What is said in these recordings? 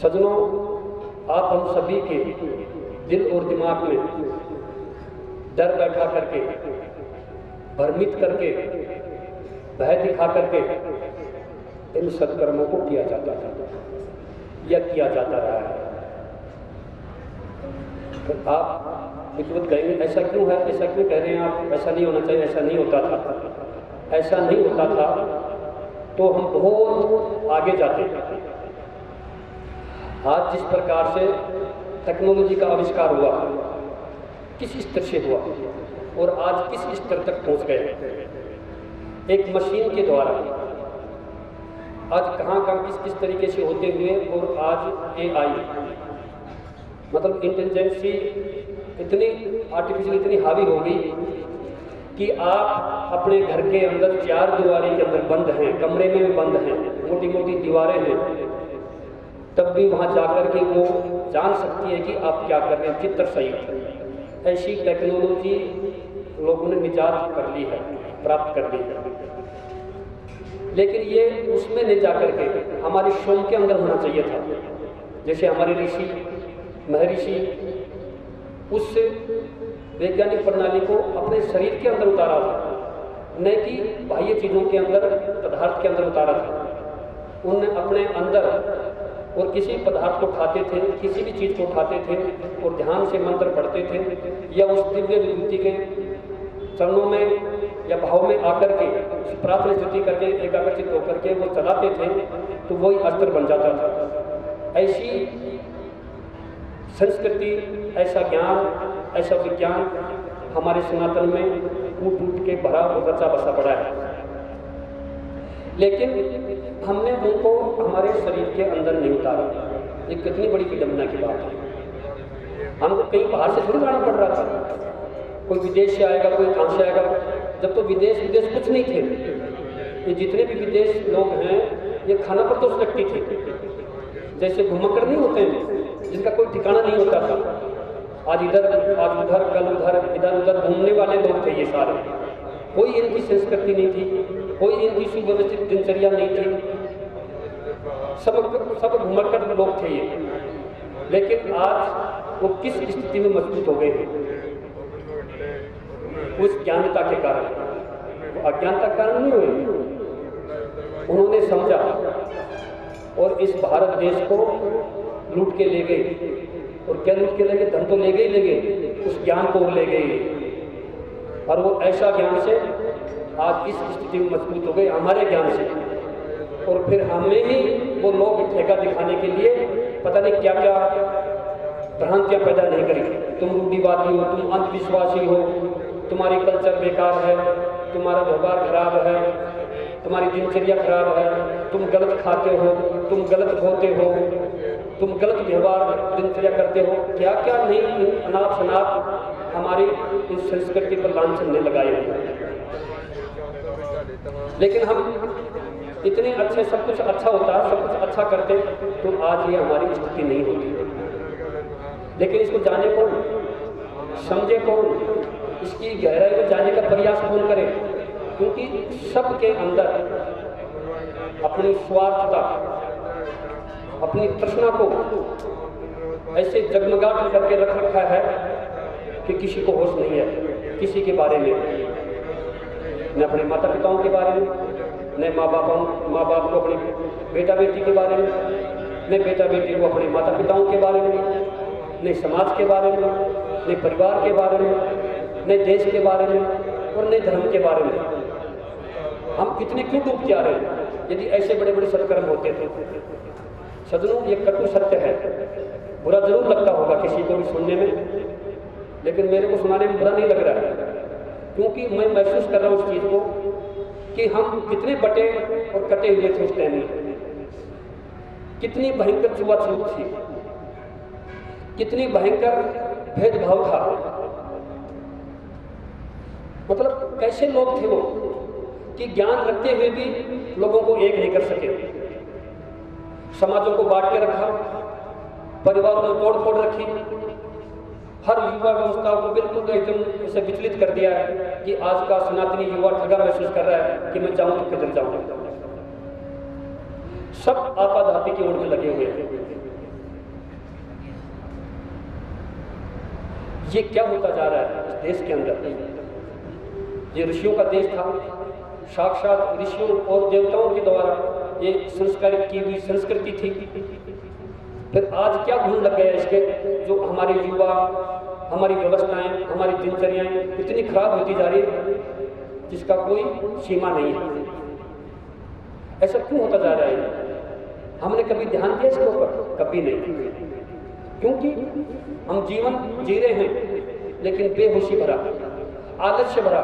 सज्जनों, आप हम सभी के दिल और दिमाग में डर बैठा करके, भ्रमित करके, भय दिखा करके इन सत्कर्मों को किया जाता था या किया जाता रहा है। तो आप विद्वत कहेंगे ऐसा क्यों है, ऐसा क्यों कह रहे हैं आप, ऐसा नहीं होना चाहिए, ऐसा नहीं होता था। ऐसा नहीं होता था तो हम बहुत आगे जाते। आज जिस प्रकार से टेक्नोलॉजी का आविष्कार हुआ, किस स्तर से हुआ और आज किस स्तर तक पहुंच गए, एक मशीन के द्वारा आज कहाँ किस तरीके से होते हुए, और आज AI मतलब इंटेलिजेंसी इतनी आर्टिफिशियल इतनी हावी हो गई कि आप अपने घर के अंदर चार दीवारी के अंदर बंद हैं, कमरे में भी बंद हैं, मोटी मोटी दीवारें हैं, तब भी वहाँ जाकर के वो जान सकती है कि आप क्या कर रहे हैं, चित्र सही। ऐसी टेक्नोलॉजी लोगों ने निजात कर ली है, प्राप्त कर ली है। लेकिन ये उसमें नहीं जाकर के हमारे स्वयं के अंदर होना चाहिए था। जैसे हमारे ऋषि महर्षि उस वैज्ञानिक प्रणाली को अपने शरीर के अंदर उतारा था, न कि बाह्य चीज़ों के अंदर, पदार्थ के अंदर उतारा था। उनने अपने अंदर और किसी पदार्थ को उठाते थे, किसी भी चीज़ को उठाते थे और ध्यान से मंत्र पढ़ते थे या उस दिव्य विभूति के चरणों में या भाव में आकर के प्रार्थना स्तुति करके एकाग्रचित होकर के वो चलाते थे तो वही अस्त्र बन जाता था। ऐसी संस्कृति, ऐसा ज्ञान, ऐसा विज्ञान हमारे सनातन में टूट टूट के भरा रचा बसा पड़ा है। लेकिन हमने उनको हमारे शरीर के अंदर नहीं उतारा। ये कितनी बड़ी विडंबना की बात है। हमको कहीं बाहर से थोड़ी लाना पड़ रहा था, कोई विदेश से आएगा, कोई कहाँ से आएगा। जब तो विदेश कुछ नहीं थे, ये जितने भी विदेश लोग हैं ये खाना पर तो व्यक्ति थे। जैसे घुमक्कड़ नहीं होते हैं जिनका कोई ठिकाना नहीं होता था, आज इधर आज उधर, कल उधर, इधर उधर घूमने वाले लोग थे ये सारे। कोई इनकी संस्कृति नहीं थी, कोई इनकी सुव्यवस्थित दिनचर्या नहीं थी, सब घुमक्कड़ लोग थे ये। लेकिन आज वो किस स्थिति में मजबूत हो गए हैं? उस ज्ञानता के कारण, वो अज्ञानता के कारण नहीं हुए। उन्होंने समझा और इस भारत देश को लूट के ले गए। और क्या लूट के ले गए? धन तो ले गए, उस ज्ञान को ले गए। और वो ऐसा ज्ञान से आज इस स्थिति में मजबूत हो गए, हमारे ज्ञान से। और फिर हमें ही वो लोग ठेका दिखाने के लिए पता नहीं क्या क्या भ्रांतियाँ पैदा नहीं करी। तुम रूढ़िवादी हो, तुम अंधविश्वासी हो, तुम्हारी कल्चर बेकार है, तुम्हारा व्यवहार खराब है, तुम्हारी दिनचर्या खराब है, तुम गलत खाते हो, तुम गलत धोते हो, तुम गलत व्यवहार दिनचर्या करते हो। क्या क्या नहीं अनाप शनाप हमारी इस संस्कृति पर लांछन ने लगाए हुए। लेकिन हम इतने अच्छे, सब कुछ अच्छा होता, सब कुछ अच्छा करते तो आज ये हमारी स्थिति नहीं होती। लेकिन इसको जाने कौन, समझे कौन, इसकी गहराई में जाने का प्रयास कौन करे? क्योंकि सबके अंदर अपनी स्वार्थता, अपनी तृष्णा को ऐसे जगमगाट करके रख रखा है कि किसी को होश नहीं है किसी के बारे में, न अपने माता पिताओं के बारे में, न माँ बाप को अपने बेटा बेटी के बारे में, न बेटा बेटी को अपने माता पिताओं के बारे में, न समाज के बारे में, न परिवार के बारे में, न देश के बारे में और न धर्म के बारे में। हम कितने क्यों डूब जा रहे हैं यदि ऐसे बड़े बड़े सत्कर्म होते थे? सज्जनों, ये कटु सत्य है। बुरा जरूर लगता होगा किसी को भी सुनने में, लेकिन मेरे को सुनाने में बुरा नहीं लग रहा है, क्योंकि मैं महसूस कर रहा हूँ उस चीज़ को कि हम कितने बटे और कटे हुए थे उस टाइम में। कितनी भयंकर छुआछूत थी, कितनी भयंकर भेदभाव था। मतलब कैसे लोग थे वो कि ज्ञान रखते हुए भी लोगों को एक नहीं कर सके। समाजों को बांट के रखा, परिवारों में तोड़ फोड़ रखी, हर युवा व्यवस्था को बिल्कुल एकदम ऐसे विचलित कर दिया है कि आज का सनातनी युवा ठगा महसूस कर रहा है कि मैं जाऊं तो किधर जाऊं। सब आपाधापी की ओर में लगे हुए हैं। ये क्या होता जा रहा है इस देश के अंदर। ये ऋषियों का देश था, साक्षात ऋषियों और देवताओं के द्वारा ये संस्कारित की हुई संस्कृति थी। फिर आज क्या घूम लग गया इसके, जो हमारे युवा, हमारी व्यवस्थाएं, हमारी दिनचर्याएं इतनी खराब होती जा रही है जिसका कोई सीमा नहीं है। ऐसा क्यों होता जा रहा है? हमने कभी ध्यान दिया इसके ऊपर? कभी नहीं। क्योंकि हम जीवन जी रहे हैं लेकिन बेहोशी भरा, आलस्य भरा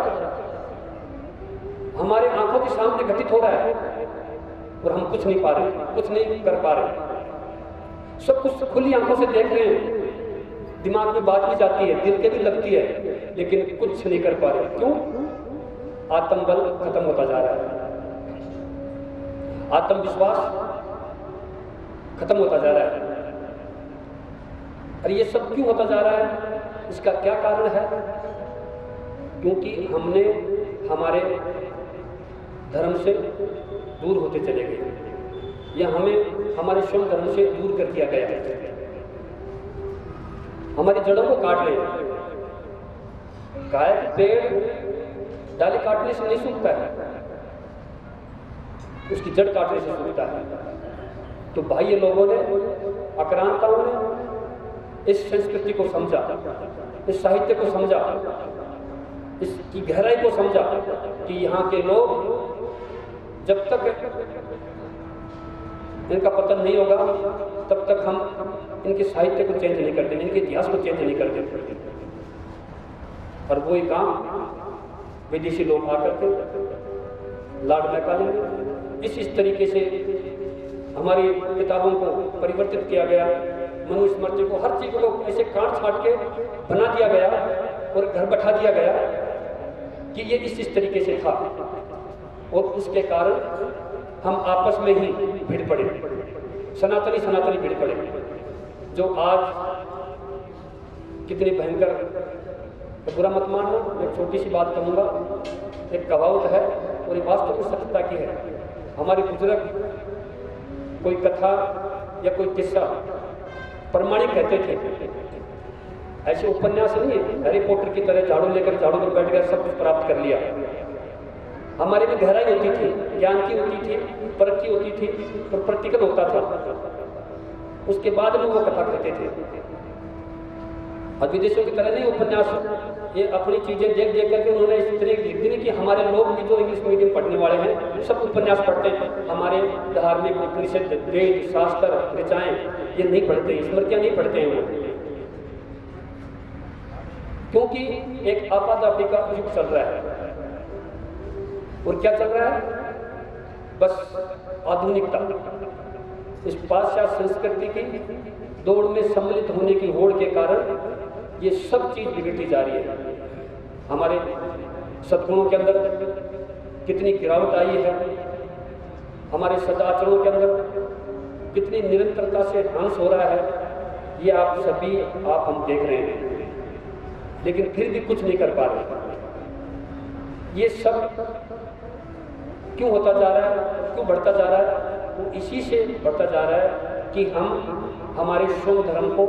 हमारे आंखों के सामने घटित हो रहा है और हम कुछ नहीं पा रहे, कुछ नहीं कर पा रहे। सब कुछ खुली आंखों से देख रहे हैं, दिमाग में बात भी जाती है, दिल के भी लगती है, लेकिन कुछ नहीं कर पा रहे। क्यों? आत्मबल खत्म होता जा रहा है, आत्मविश्वास खत्म होता जा रहा है। और ये सब क्यों होता जा रहा है? इसका क्या कारण है? क्योंकि हमने हमारे धर्म से दूर होते चले गए, या हमें हमारे स्वयं धर्म से दूर कर दिया गया है। हमारी जड़ों को काट रहे हैं। गाय के पेड़ डाली काटने से नहीं सूखता है, उसकी जड़ काटने से सूखता है। तो बाह्य लोगों ने, आक्रांताओं ने इस संस्कृति को समझा, इस साहित्य को समझा, इसकी गहराई को समझा कि यहाँ के लोग जब तक इनका पतन नहीं होगा तब तक हम इनके साहित्य को चेंज नहीं करते, इनके इतिहास को चेंज नहीं करते। और वही काम विदेशी लोग आकर के लॉर्ड मैकाले ने इस तरीके से हमारी किताबों को परिवर्तित किया गया, मनुस्मृति को, हर चीज को ऐसे काट छाट के बना दिया गया और घर बैठा दिया गया कि ये इस तरीके से था। और उसके कारण हम आपस में ही भिड़ पड़े, सनातनी भिड़ पड़े, जो आज कितनी भयंकर, तो बुरा मत मानना, एक छोटी सी बात कहूँगा। एक कहावत है और ये वास्तव में सत्यता की है। हमारे बुजुर्ग कोई कथा या कोई किस्सा प्रमाणिक कहते थे, ऐसे उपन्यास नहीं है हैरी पॉटर की तरह झाड़ू लेकर झाड़ू पर बैठ कर सब कुछ प्राप्त कर लिया। हमारे में गहराई होती थी, ज्ञान की होती थी, परख की होती थी, और प्रैक्टिकल होता था। उसके बाद में वो कथा कहते थे। और विदेशों की तरह नहीं उपन्यास, ये अपनी चीजें देख देख करके उन्होंने इस तरह लिख दी कि हमारे लोग भी जो इंग्लिश मीडियम पढ़ने वाले हैं सब उपन्यास पढ़ते हैं। हमारे धार्मिक उपनिषद, वेद, शास्त्र, ऋचाएं ये नहीं पढ़ते, स्मृतियां नहीं पढ़ते हैं वो, क्योंकि एक आपाधापी का युग चल रहा है। और क्या चल रहा है? बस आधुनिकता, इस पाश्चात्य संस्कृति की दौड़ में सम्मिलित होने की होड़ के कारण ये सब चीज बिगड़ती जा रही है। हमारे सद्गुणों के अंदर कितनी गिरावट आई है, हमारे सदाचरणों के अंदर कितनी निरंतरता से ध्वंस हो रहा है, ये आप सभी हम देख रहे हैं, लेकिन फिर भी कुछ नहीं कर पा रहे। ये सब क्यों होता जा रहा है, क्यों बढ़ता जा रहा है? वो इसी से बढ़ता जा रहा है कि हम हमारे स्वयं धर्म को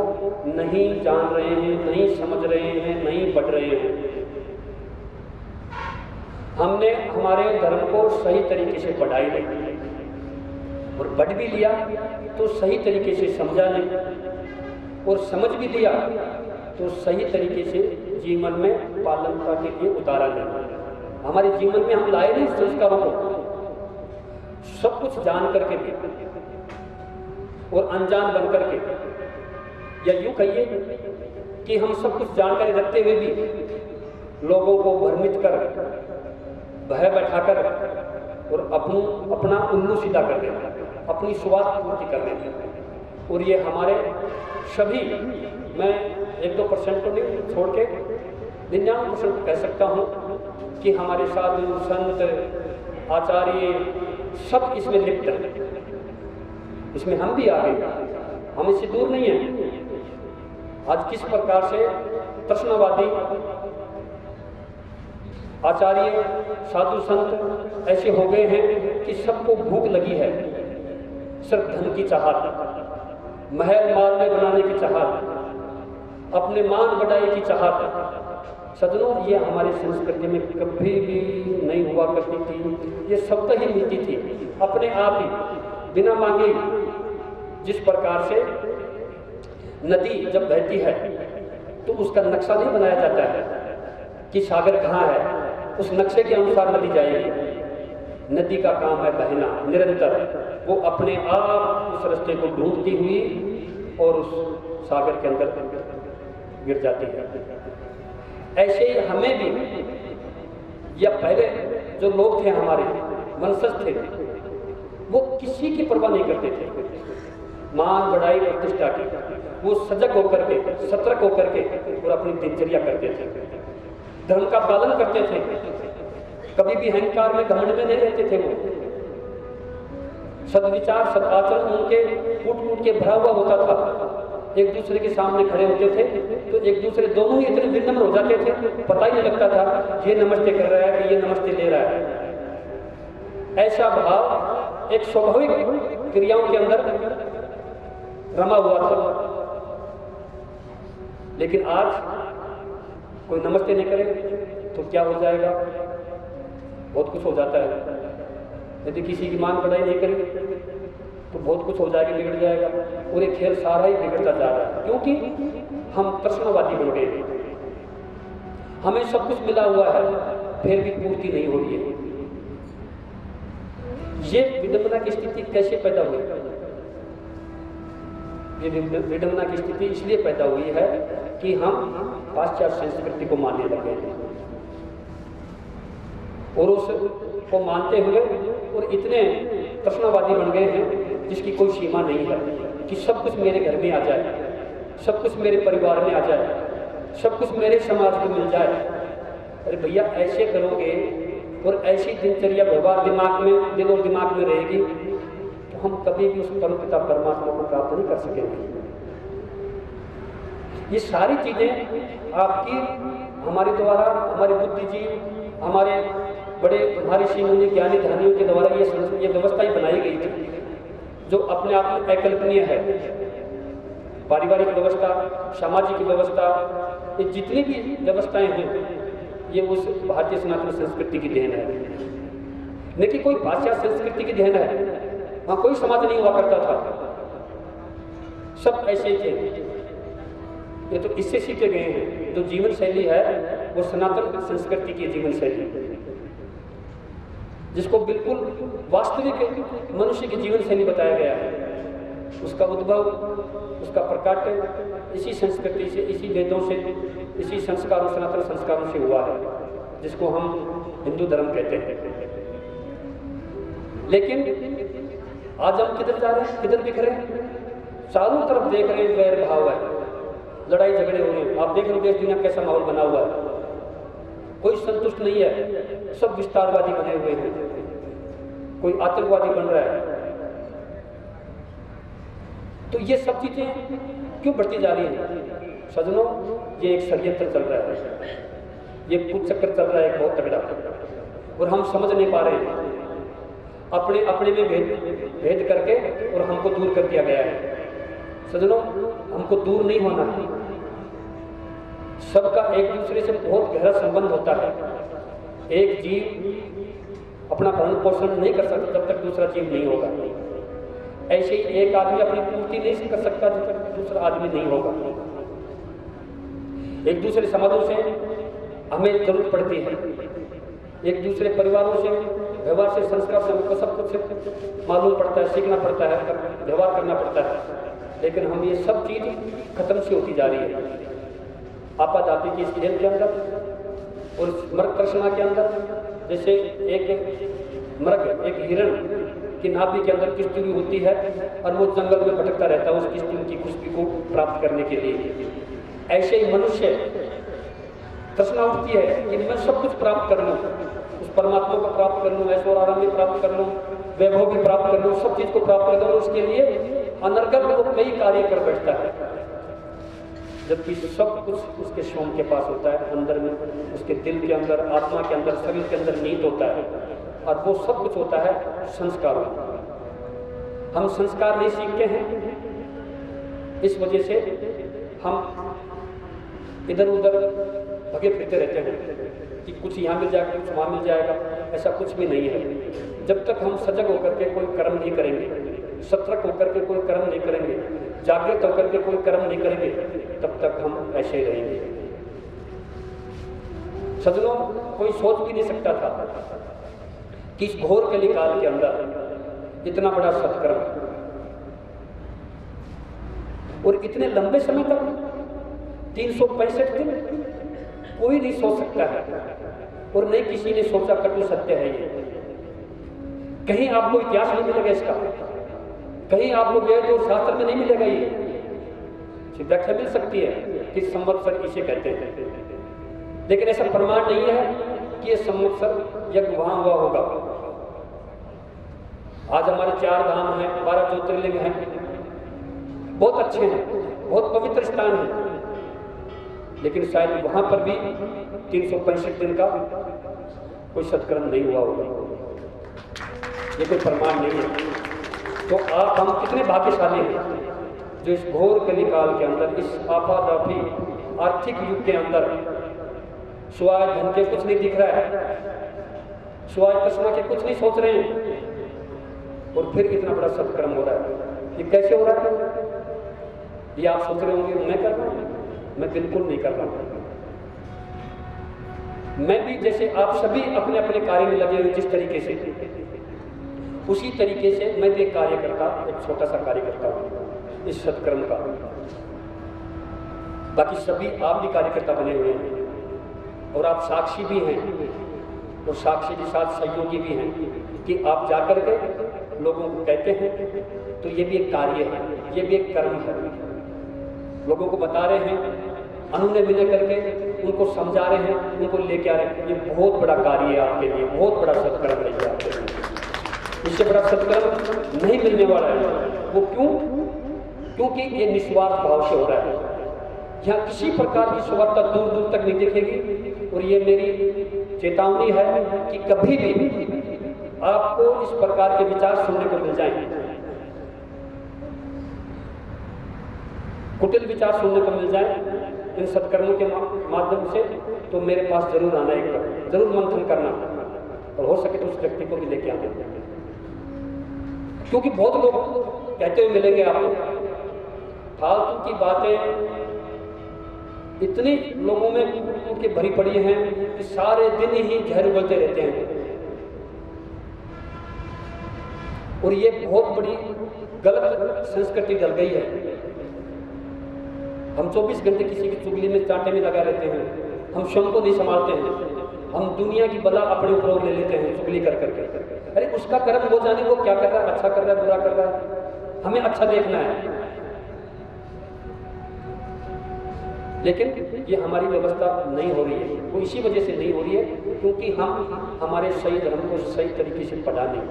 नहीं जान रहे हैं, नहीं समझ रहे हैं, नहीं पढ़ रहे हैं। हमने हमारे धर्म को सही तरीके से पढ़ा ही नहीं, और पढ़ भी लिया तो सही तरीके से समझा नहीं, और समझ भी लिया तो सही तरीके से जीवन में पालनता के लिए उतारा नहीं। हमारे जीवन में हम लाए नहीं संस्कारों को, सब कुछ जान करके भी और अनजान बन करके, या यूं कहिए कि हम सब कुछ जानकारी रखते हुए भी लोगों को भ्रमित कर, भय बैठाकर और अपना उल्लू सीधा कर देना, अपनी स्वार्थ पूर्ति कर देना। और ये हमारे सभी, मैं 1-2% को नहीं छोड़ के 99% कह सकता हूँ कि हमारे साधु संत आचार्य सब इसमें लिप्त हैं। इसमें हम भी आ गए, हम इससे दूर नहीं हैं। आज किस प्रकार से प्रश्नवादी आचार्य साधु संत ऐसे हो गए हैं कि सबको भूख लगी है, सिर्फ धन की चाहत, महल माल में बनाने की चाहत, अपने मान बढ़ाई की चाहत। सज्जनों, ये हमारी संस्कृति में कभी भी नहीं हुआ करती थी। ये स्वतः ही मिलती थी, अपने आप ही, बिना मांगे। जिस प्रकार से नदी जब बहती है तो उसका नक्शा नहीं बनाया जाता है कि सागर कहाँ है, उस नक्शे के अनुसार नदी जाएगी। नदी का काम है बहना निरंतर। वो अपने आप उस रास्ते को ढूंढती हुई और उस सागर के अंदर गिर जाती है। ऐसे ही हमें भी, या पहले जो लोग थे हमारे वंशज थे, वो किसी की परवाह नहीं करते थे। मान बढ़ाई प्रतिष्ठा की, वो सजग होकर के, सतर्क होकर के और अपनी दिनचर्या करते थे, धर्म का पालन करते थे। कभी भी अहंकार में, घमंड में नहीं रहते थे। वो सद्विचार, सदाचरण उनके फूट फूट के भरा हुआ होता था। एक दूसरे के सामने खड़े होते थे तो एक दूसरे दोनों ही इतने विनम्र हो जाते थे, पता ही नहीं लगता था ये नमस्ते कर रहा है कि ये नमस्ते ले रहा है। ऐसा भाव एक स्वाभाविक क्रियाओं के अंदर रमा हुआ था। लेकिन आज कोई नमस्ते नहीं करे तो क्या हो जाएगा? बहुत कुछ हो जाता है। यदि किसी की मान बढ़ाई नहीं करी तो बहुत कुछ हो जाएगा, बिगड़ जाएगा। और ये खेल सारा ही बिगड़ता जा रहा है, क्योंकि हम तृष्णावादी बन गए। हमें सब कुछ मिला हुआ है, फिर भी पूर्ति नहीं हो रही है। ये विडंबना की स्थिति कैसे पैदा हुई? ये विडंबना की स्थिति इसलिए पैदा हुई है कि हम पाश्चात्य संस्कृति को मानने लगे हैं और उसको मानते हुए और इतने तृष्णावादी बन गए हैं जिसकी कोई सीमा नहीं है कि सब कुछ मेरे घर में आ जाए, सब कुछ मेरे परिवार में आ जाए, सब कुछ मेरे समाज को मिल जाए। अरे भैया, ऐसे करोगे और ऐसी दिनचर्या व्यवहार दिमाग में, दिल और दिमाग में रहेगी तो हम कभी भी उस परमपिता परमात्मा को प्राप्त नहीं कर सकेंगे। ये सारी चीजें आपकी, हमारे द्वारा, हमारे बुद्धिजीव, हमारे बड़े महर्षि मुनि ज्ञानी ध्यानियों के द्वारा ये व्यवस्था ही बनाई गई थी, जो अपने आप में अकल्पनीय है। पारिवारिक व्यवस्था, सामाजिक व्यवस्था, ये जितनी भी व्यवस्थाएं हैं, ये उस भारतीय सनातन संस्कृति की देन है, न कि कोई पाश्चात्य संस्कृति की देन है। वहां कोई समाज नहीं हुआ करता था, सब ऐसे थे। ये तो इससे सीखे गए हैं। जो जीवन शैली है वो सनातन संस्कृति की जीवन शैली, जिसको बिल्कुल वास्तविक मनुष्य की जीवन शैली बताया गया है। उसका उद्भव, उसका प्रकाट इसी संस्कृति से, इसी वेदों से, इसी संस्कारों, सनातन संस्कारों से हुआ है, जिसको हम हिंदू धर्म कहते हैं। लेकिन आज हम किधर जा रहे हैं, किधर दिख रहे हैं? चारों तरफ देख रहे हैं वैर भाव है, लड़ाई झगड़े हो रहे हैं। आप देख रहे हो देश दुनिया कैसा माहौल बना हुआ है, कोई संतुष्ट नहीं है, सब विस्तारवादी बने हुए हैं, कोई आतंकवादी बन रहा है। तो ये सब चीजें क्यों बढ़ती जा रही हैं? सज्जनों, ये एक षड्यंत्र चल रहा है, ये कुछ चक्कर चल रहा है एक बहुत तगड़ा, और हम समझ नहीं पा रहे हैं। अपने अपने में भेद करके और हमको दूर कर दिया गया है। सज्जनों, हमको दूर नहीं होना है। सबका एक दूसरे से बहुत गहरा संबंध होता है। एक जीव अपना भरण पोषण नहीं कर सकता जब तक दूसरा जीव नहीं होगा। ऐसे ही एक आदमी अपनी पूर्ति नहीं कर सकता जब तक दूसरा आदमी नहीं होगा। एक दूसरे समाजों से हमें जरूरत पड़ती है, एक दूसरे परिवारों से, व्यवहार से, संस्कार से हमको सब कुछ मालूम पड़ता है, सीखना पड़ता है, व्यवहार करना पड़ता है। लेकिन हम ये सब चीज खत्म सी होती जा रही है आपाधापी की इस खेल के अंदर और मृग तृष्णा के अंदर। जैसे एक मृग, एक हिरण की नाभि के अंदर किस्तूरी होती है और वो जंगल में भटकता रहता है उस किस्तूरी की खुशबू को प्राप्त करने के लिए। ऐसे ही मनुष्य तृष्णा उठती है कि मैं सब कुछ प्राप्त कर लूँ, उस परमात्मा को प्राप्त कर लूँ, ऐश्वर्य आराम भी प्राप्त कर लूँ, वैभव भी प्राप्त कर लूँ, सब चीज को प्राप्त कर लूँ। उसके लिए अनर्गल वो कई कार्य कर बैठता है, जबकि सब कुछ उसके स्वयं के पास होता है, अंदर में, उसके दिल के अंदर, आत्मा के अंदर, शरीर के अंदर नीत होता है। और वो सब कुछ होता है संस्कारों। हम संस्कार नहीं सीखते हैं, इस वजह से हम इधर उधर भगे फिरते रहते हैं कि कुछ यहाँ मिल जाएगा, कुछ वहाँ मिल जाएगा। ऐसा कुछ भी नहीं है। जब तक हम सजग होकर के कोई कर्म नहीं करेंगे, सतर्क होकर के कोई कर्म नहीं करेंगे, जागृत होकर के कोई कर्म नहीं करेंगे, तब तक हम ऐसे ही रहेंगे। सजनों, कोई सोच भी नहीं सकता था कि इस घोर कलिकाल के अंदर इतना बड़ा सत्कर्म और इतने लंबे समय तक 365 दिन कोई नहीं सोच सकता है और नहीं किसी ने सोचा कटु सत्य है ये। कहीं आपको इतिहास नहीं मिलेगा इसका, कहीं आपको वेद और शास्त्र में नहीं मिलेगा ये। व्याख्या मिल सकती है कि संवत्सर इसे कहते हैं, लेकिन ऐसा प्रमाण नहीं है कि ये संवत्सर यज्ञ वहां हुआ होगा। आज हमारे 4 धाम हैं, 12 ज्योतिर्लिंग हैं, बहुत अच्छे हैं, बहुत पवित्र स्थान है, लेकिन शायद वहां पर भी 365 दिन का कोई सत्कर्म नहीं हुआ होगा। ये कोई प्रमाण नहीं है। तो आप हम कितने भाग्यशाली हैं जो इस घोर कलिकाल के अंदर, इस आपादापी आर्थिक युग के अंदर सुवाय धन के कुछ नहीं दिख रहा है, सुवाय तस्मा के कुछ नहीं सोच रहे हैं, और फिर इतना बड़ा सत्कर्म हो रहा है। ये कैसे हो रहा है? ये आप सोच रहे होंगे मैं कर रहा हूं, मैं बिल्कुल नहीं कर रहा हूं। मैं भी जैसे आप सभी अपने अपने कार्य में लगे हुए जिस तरीके से, उसी तरीके से मैं भी एक कार्य करता, एक छोटा सा कार्य करता हूं इस सत्कर्म का। बाकी सभी आप भी कार्यकर्ता बने हुए हैं और आप साक्षी भी हैं, और साक्षी के साथ सहयोगी भी हैं कि आप जाकर के लोगों को कहते हैं, तो ये भी एक कार्य है, ये भी एक कर्म है। लोगों को बता रहे हैं, अनुनय विनय करके उनको समझा रहे हैं, उनको लेके आ रहे हैं। ये बहुत बड़ा कार्य है आपके लिए, बहुत बड़ा सत्कर्म है आपके लिए। इससे बड़ा सत्कर्म नहीं मिलने वाला है। वो क्यों? क्योंकि ये निस्वार्थ भाव से हो रहा है। यहाँ किसी प्रकार की स्वार्थता दूर दूर तक नहीं दिखेगी। और ये मेरी चेतावनी है कि कभी भी आपको इस प्रकार के विचार सुनने को मिल जाएंगे, कुटिल विचार सुनने को मिल जाए इन सत्कर्मों के माध्यम से, तो मेरे पास जरूर आना, एक बार जरूर मंथन करना, और हो सके तो उस व्यक्ति को भी लेके आना। क्योंकि बहुत लोग कहते हुए मिलेंगे आपको, फालतू की बातें इतनी लोगों में कूट के भरी पड़ी हैं कि सारे दिन ही जहर उगलते रहते हैं। और ये बहुत बड़ी गलत संस्कृति डल गई है। हम 24 घंटे किसी की चुगली में, चांटे में लगा रहते हैं, हम स्वयं को नहीं संभालते हैं, हम दुनिया की बला अपने ऊपर ले लेते हैं चुगली कर करके। अरे उसका कर्म हो जाने, वो क्या कर रहा है, अच्छा कर रहा है, बुरा कर रहा है, हमें अच्छा देखना है। लेकिन ये हमारी व्यवस्था नहीं हो रही है। वो इसी वजह से नहीं हो रही है क्योंकि हम हमारे सही धर्म को सही तरीके से पढ़ा नहीं,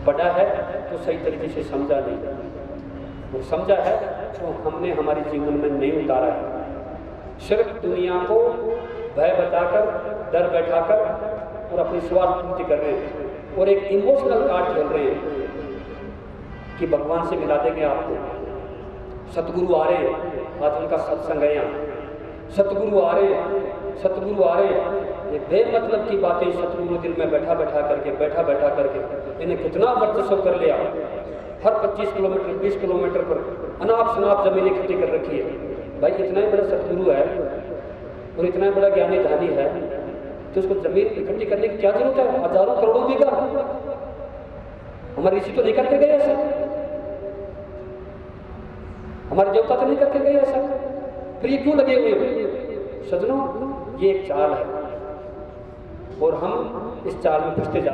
पढ़ा है तो सही तरीके से समझा नहीं, वो समझा है तो हमने हमारे जीवन में नहीं उतारा है। सिर्फ दुनिया को भय बताकर, डर बैठाकर और अपनी स्वार्थ पूर्ति कर रहे हैं, और एक इमोशनल कार्ड खेल रहे हैं कि भगवान से मिला देंगे आपको। सतगुरु आ रहे हैं, आज उनका सत्संग है यहाँ, सतगुरु आ रहे हैं, सतगुरु आ रहे हैं। ये बेमतलब की बातें सतगुरु दिल में बैठा बैठा करके इन्हें कितना वर्चस्व कर लिया। हर 25 किलोमीटर 20 किलोमीटर पर अनाप शनाप जमीन इकट्ठी कर रखी है। भाई इतना ही बड़ा सतगुरु है और इतना ही बड़ा ज्ञानी धानी है, तो उसको जमीन इकट्ठी करने की क्या जरूरत है? हजारों करोड़ों बीघा हमारे ऋषि तो नहीं करके गए ऐसा, हमारे देवता तो नहीं करके गए ऐसा, फिर ये क्यों लगे हुए? सजनों, ये एक चाल है और हम इस चाल में फंसते जा